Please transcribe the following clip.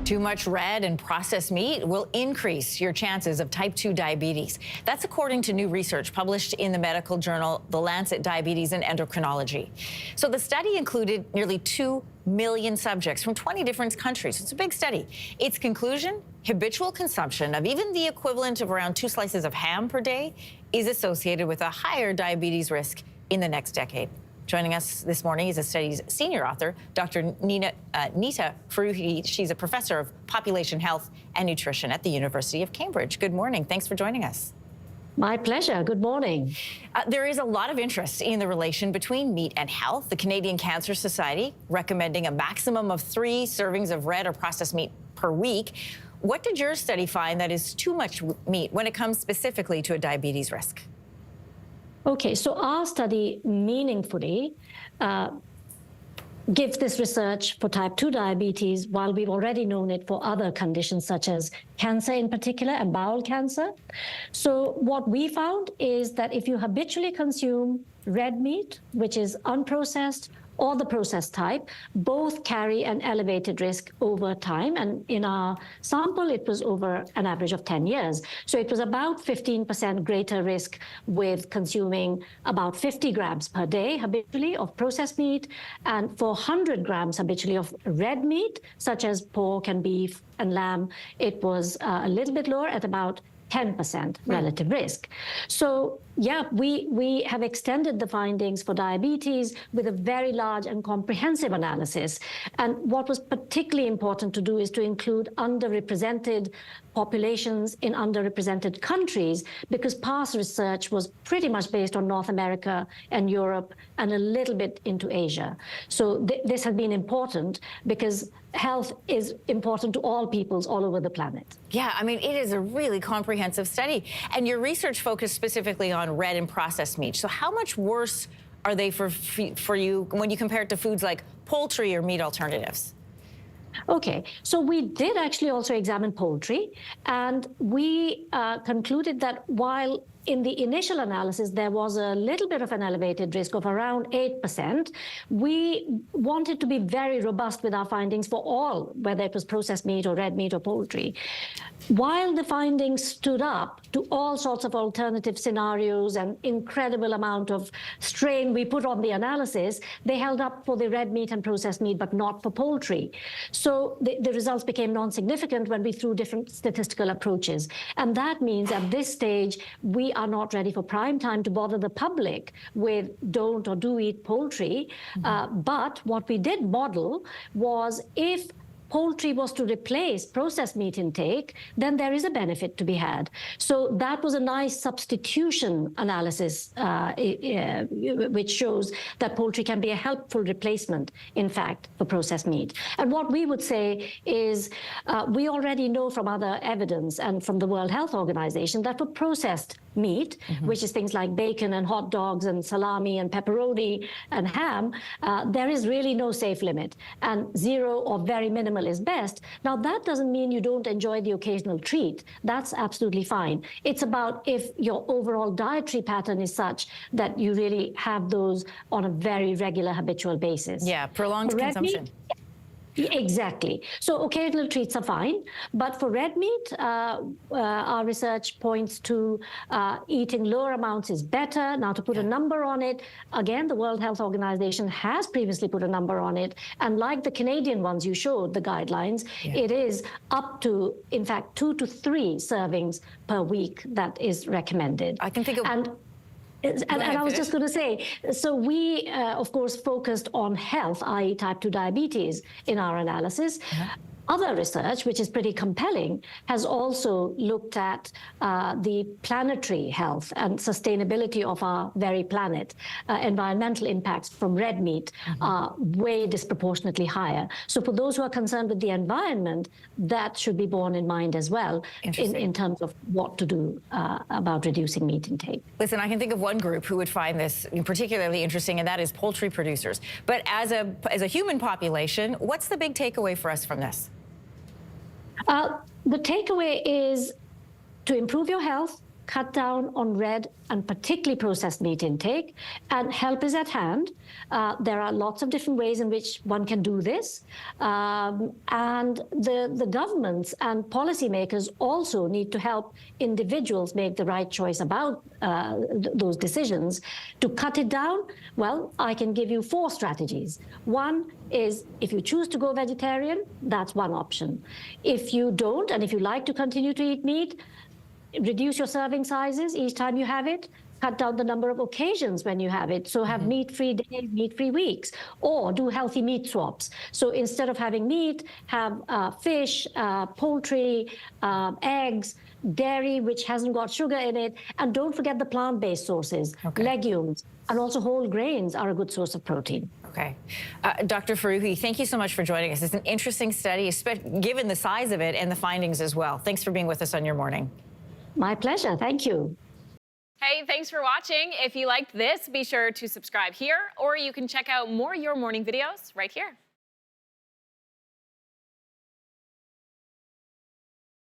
Too much red and processed meat will increase your chances of type 2 diabetes. That's according to new research published in the medical journal, the Lancet Diabetes Endocrinology. So the study included nearly 2 million subjects from 20 different countries. It's a big study. Its conclusion, habitual consumption of even the equivalent of around 2 slices of ham per day is associated with a higher diabetes risk in the next decade. Joining us this morning is the study's senior author, Dr. Nita Farooqi. She's a professor of population health and nutrition at the University of Cambridge. Good morning. Thanks for joining us. My pleasure. Good morning. There is a lot of interest in the relation between meat and health. The Canadian Cancer Society recommending a maximum of 3 servings of red or processed meat per week. What did your study find that is too much meat when it comes specifically to a diabetes risk? Okay, so our study meaningfully gives this research for type 2 diabetes while we've already known it for other conditions such as cancer in particular and bowel cancer. So what we found is that if you habitually consume red meat, which is unprocessed, or the processed type, both carry an elevated risk over time. And in our sample, it was over an average of 10 years. So it was about 15% greater risk with consuming about 50 grams per day habitually of processed meat, and for 100 grams habitually of red meat, such as pork and beef and lamb, it was a little bit lower at about 10% relative risk. So yeah, we have extended the findings for diabetes with a very large and comprehensive analysis. And what was particularly important to do is to include underrepresented populations in underrepresented countries, because past research was pretty much based on North America and Europe and a little bit into Asia. So this has been important because health is important to all peoples all over the planet. Yeah, I mean, it is a really comprehensive study. And your research focused specifically on red and processed meat. So how much worse are they for you when you compare it to foods like poultry or meat alternatives? Okay, so we did actually also examine poultry, and we concluded that while in the initial analysis there was a little bit of an elevated risk of around 8%, we wanted to be very robust with our findings for all, whether it was processed meat or red meat or poultry. While the findings stood up to all sorts of alternative scenarios and incredible amount of strain we put on the analysis, they held up for the red meat and processed meat, but not for poultry. So the results became non-significant when we threw different statistical approaches. And that means at this stage, we are not ready for prime time to bother the public with don't or do eat poultry. But what we did model was if poultry was to replace processed meat intake, then there is a benefit to be had. So that was a nice substitution analysis, which shows that poultry can be a helpful replacement, in fact, for processed meat. And what we would say is we already know from other evidence and from the World Health Organization that for processed meat, which is things like bacon and hot dogs and salami and pepperoni and ham, there is really no safe limit, and 0 or very minimal is best. Now, that doesn't mean you don't enjoy the occasional treat. That's absolutely fine. It's about if your overall dietary pattern is such that you really have those on a very regular, habitual basis. Yeah, prolonged consumption. Exactly. So occasional treats are fine, but for red meat, our research points to eating lower amounts is better. Now, to put a number on it, again, the World Health Organization has previously put a number on it, and like the Canadian ones you showed, the guidelines, it is up to, in fact, 2 to 3 servings per week that is recommended. I can think of... And I was just going to say, so we, of course, focused on health, i.e. type 2 diabetes, in our analysis. Other research, which is pretty compelling, has also looked at the planetary health and sustainability of our very planet. Environmental impacts from red meat are way disproportionately higher. So for those who are concerned with the environment, that should be borne in mind as well in terms of what to do about reducing meat intake. Listen, I can think of one group who would find this particularly interesting, and that is poultry producers. But as a human population, what's the big takeaway for us from this? The takeaway is to improve your health, cut down on red and particularly processed meat intake, and help is at hand. There are lots of different ways in which one can do this. And the governments and policymakers also need to help individuals make the right choice about those decisions. To cut it down, well, I can give you 4 strategies. One is, if you choose to go vegetarian, that's one option. If you don't, and if you like to continue to eat meat, reduce your serving sizes each time you have it. Cut down the number of occasions when you have it. So have meat-free days, meat-free weeks, or do healthy meat swaps. So instead of having meat, have fish, poultry, eggs, dairy, which hasn't got sugar in it. And don't forget the plant-based sources, legumes, and also whole grains are a good source of protein. Okay. Dr. Farooqi, thank you so much for joining us. It's an interesting study, given the size of it and the findings as well. Thanks for being with us on Your Morning. My pleasure. Thank you. Hey, thanks for watching. If you liked this, be sure to subscribe here, or you can check out more Your Morning videos right here.